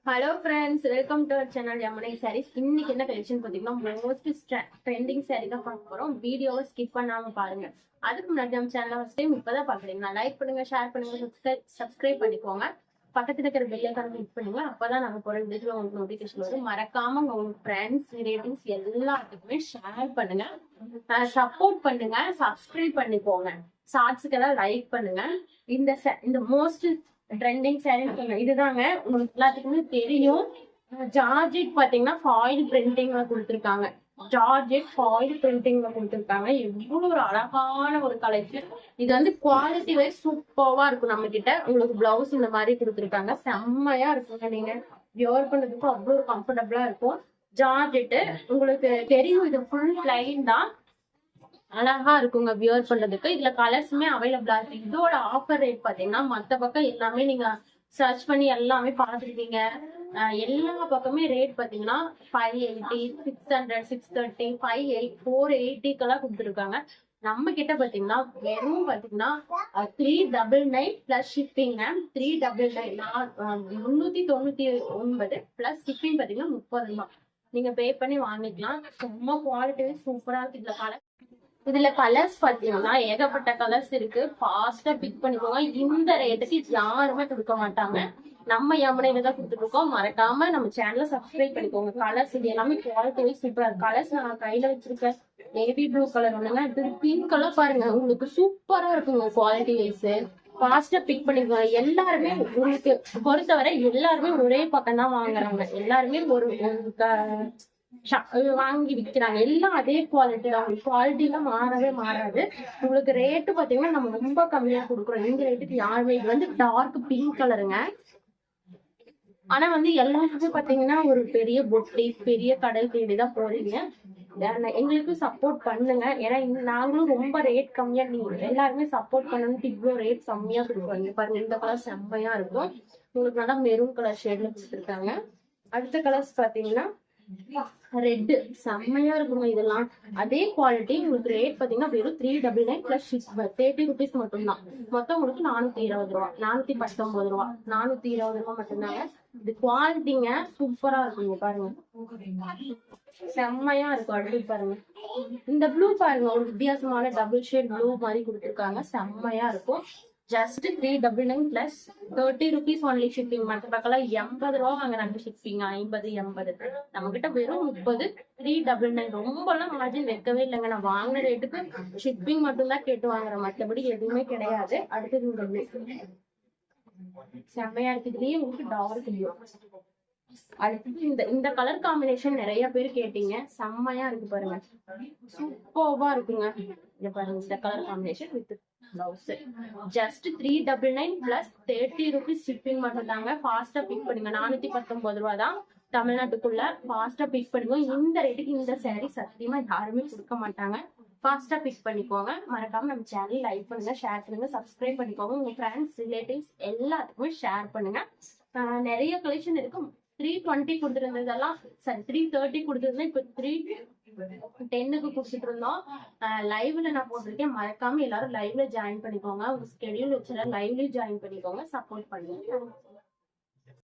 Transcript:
Hello friends, welcome to our channel Yamuna sarees. இன்னைக்கு என்ன collection பார்த்தீங்கன்னா மோஸ்ட் ட்ரெண்டிங் சாரீ தான் பார்க்க போறோம். வீடியோவை ஸ்கிப் பண்ணாம பாருங்க. அதுக்கு முன்னாடி நம்ம சேனலை ஃபர்ஸ்ட் டைம் இப்பதான் பாக்குறீங்கன்னா லைக் பண்ணுங்க, ஷேர் பண்ணுங்க, சப்ஸ்கிரைப் பண்ணிக்கோங்க. பக்கத்துல இருக்கிற பெல் ஐகானை கிளிக் பண்ணுங்க. அப்பதான் நாங்க போற வீடியோல உங்களுக்கு நோட்டிபிகேஷன் வரும். மறக்காம உங்க ஃப்ரெண்ட்ஸ் ரிலேட்டிவ்ஸ் எல்லாத்துக்குமே ஷேர் பண்ணுங்க, சப்போர்ட் பண்ணுங்க, சப்ஸ்கிரைப் பண்ணிக்கோங்க. ஷார்ட்ஸுக்கெல்லாம் லைக் பண்ணுங்க. இந்த மோஸ்ட் ட்ரெண்டிங் சாரீ இதுதாங்க. உங்களுக்கு எல்லாத்துக்குமே தெரியும். ஜார்ஜெட் பாத்தீங்கன்னா ஃபாயில் பிரிண்டிங்ல கொடுத்துருக்காங்க. ஜார்ஜெட் ஃபாயில் பிரிண்டிங்ல கொடுத்துருக்காங்க. எவ்வளவு ஒரு அழகான ஒரு கலெக்ஷன். இது வந்து குவாலிட்டி வைஸ் சூப்பர்வா இருக்கும். நம்ம கிட்ட உங்களுக்கு பிளவுஸ் இந்த மாதிரி கொடுத்துருக்காங்க. செம்மையா இருக்குங்க. நீங்க வியர் பண்ணதுக்கு அவ்வளவு ஒரு கம்ஃபர்டபுளா இருக்கும். ஜார்ஜெட் உங்களுக்கு தெரியும், இது ஃபுல் பிளைன் தான். அழகா இருக்குங்க வியர் பண்றதுக்கு. இதுல கலர்ஸுமே அவைலபிளா இருக்கு. இதோட ஆஃபர் ரேட் பாத்தீங்கன்னா மத்த பக்கம் எல்லாமே நீங்க சர்ச் பண்ணி எல்லாமே பாத்துருக்கீங்க. எல்லா பக்கமே ரேட் பாத்தீங்கன்னா 580, 600, 630, 58, 480 கொடுத்துருக்காங்க. நம்ம கிட்ட பாத்தீங்கன்னா வெறும் பாத்தீங்கன்னா 399 பிளஸ் ஷிப்பிங். 399 399 பிளஸ் ஷிப்பிங் பாத்தீங்கன்னா 30 ரூபாய் நீங்க பே பண்ணி வாங்கிக்கலாம். ரொம்ப குவாலிட்டி சூப்பரா இருக்கு. இதுல கலர்ஸ் பாத்தீங்கன்னா ஏகப்பட்ட கலர்ஸ் இருக்கு. ஃபாஸ்டா பிக் பண்ணிக்கோங்க. இந்த ரேட்டுக்கு யாருமே கொடுக்க மாட்டாங்க. நம்ம யமுனையில தான் கொடுத்துட்டு இருக்கோம். மறக்காம நம்ம சேனலை சப்ஸ்கிரைப் பண்ணிக்கோங்க. கலர்ஸ் இது எல்லாமே குவாலிட்டி சூப்பரா இருக்கு. கலர்ஸ் நான் கையில வச்சிருக்கேன். நேவி ப்ளூ கலர் ஒண்ணுங்க. இது பிங்க் கலர் பாருங்க, உங்களுக்கு சூப்பரா இருக்குங்க. குவாலிட்டி வைஸ் ஃபாஸ்டா பிக் பண்ணிக்கோங்க. எல்லாருமே உங்களுக்கு பொறுத்தவரை எல்லாருமே ஒரே பக்கம் தான் வாங்குறாங்க. எல்லாருமே ஒரு வாங்கி விற்கிறாங்க. எல்லாம் அதே குவாலிட்டி தான். குவாலிட்டி எல்லாம் மாறவே மாறாது. உங்களுக்கு ரேட்டு பாத்தீங்கன்னா நம்ம ரொம்ப கம்மியா கொடுக்குறோம். இந்த ரேட்டுக்கு யாருமே. இது வந்து டார்க் பிங்க் கலருங்க. ஆனா வந்து எல்லாருமே பாத்தீங்கன்னா ஒரு பெரிய பொட்டி பெரிய கடல் தேடிதான் போறீங்க. எங்களுக்கு சப்போர்ட் பண்ணுங்க. ஏன்னா நாங்களும் ரொம்ப ரேட் கம்மியா, நீங்க எல்லாருமே சப்போர்ட் பண்ணணும்னு இவ்வளவு ரேட் கம்மியா கொடுக்குறோம். பாருங்க, இந்த கலர் செம்மையா இருக்கும். உங்களுக்கு நல்லா மெரூன் கலர் ஷேட்ல கொடுத்துருக்காங்க. அடுத்த கலர்ஸ் பாத்தீங்கன்னா ரெட் செம்மையா இருக்குங்க. இதெல்லாம் அதே குவாலிட்டி. உங்களுக்கு ரேட் பாத்தீங்கன்னா வெறும் 399 பிளஸ் 30 ருபீஸ் மட்டும்தான். மொத்தம் உங்களுக்கு 420 ரூபா, 419 ரூபா, 420 ரூபா மட்டும்தாங்க. இது குவாலிட்டிங்க சூப்பரா இருக்குங்க. பாருங்க, செம்மையா இருக்கும். அடுத்து பாருங்க, இந்த ப்ளூ பாருங்க, ஒரு வித்தியாசமான டபுள் ஷேட் ப்ளூ மாதிரி கொடுத்துருக்காங்க. செம்மையா இருக்கும். Just 399 plus 30 rupees only shipping. மற்ற பக்கம் 80 ரூபா வாங்குறாங்க ஷிப்பிங். 50, 80. நம்ம கிட்ட வெறும் 30, 399. ரொம்ப எல்லாம் மார்ஜின் வைக்கவே இல்லைங்க. நான் வாங்கின ரேட்டுக்கு ஷிப்பிங் மட்டும் தான் கேட்டு வாங்குறேன். மற்றபடி எதுவுமே கிடையாது. அடுத்தது இந்த செம்மையா இருக்கு. இதுலயே உங்களுக்கு டார்க் ப்ளூ. அடுத்தது இந்த கலர் காம்பினேஷன் நிறைய பேர் கேட்டீங்க. செம்மையா இருக்கு பாருங்க, சூப்பர்வா இருக்குங்க. இங்க பாருங்க, இந்த colour combination with blouse. Just 399 plus 30 rupees shipping மட்டும் தாங்க. ஃபாஸ்டா பிக் பண்ணுங்க. 419 ரூபா தான் தமிழ்நாட்டுக்குள்ள. ஃபாஸ்டா பிக் பண்ணுங்க. இந்த ரேட்டுக்கு இந்த சாரீ சத்தியமா யாருமே கொடுக்க மாட்டாங்க. ஃபாஸ்டா பிக் பண்ணிக்கோங்க. மறக்காம நம்ம சேனல் லைக் பண்ணுங்க, ஷேர் பண்ணுங்க, சப்ஸ்கிரைப் பண்ணிக்கோங்க. உங்க ஃப்ரெண்ட்ஸ் ரிலேட்டிவ்ஸ் எல்லாத்துக்குமே ஷேர் பண்ணுங்க. நிறைய கலெக்ஷன் இருக்கும். 320 கொடுத்துருந்ததெல்லாம் சரி 330 கொடுத்துருந்தேன். இப்போ 310க்கு கொடுத்துட்டு இருந்தோம். லைவ்ல நான் போட்டிருக்கேன். மறக்காம எல்லாரும் லைவ்ல ஜாயின் பண்ணிக்கோங்க. உங்க ஸ்கெடியூல் வச்சுல லைவ்லயும் ஜாயின் பண்ணிக்கோங்க. சப்போர்ட் பண்ணுங்க.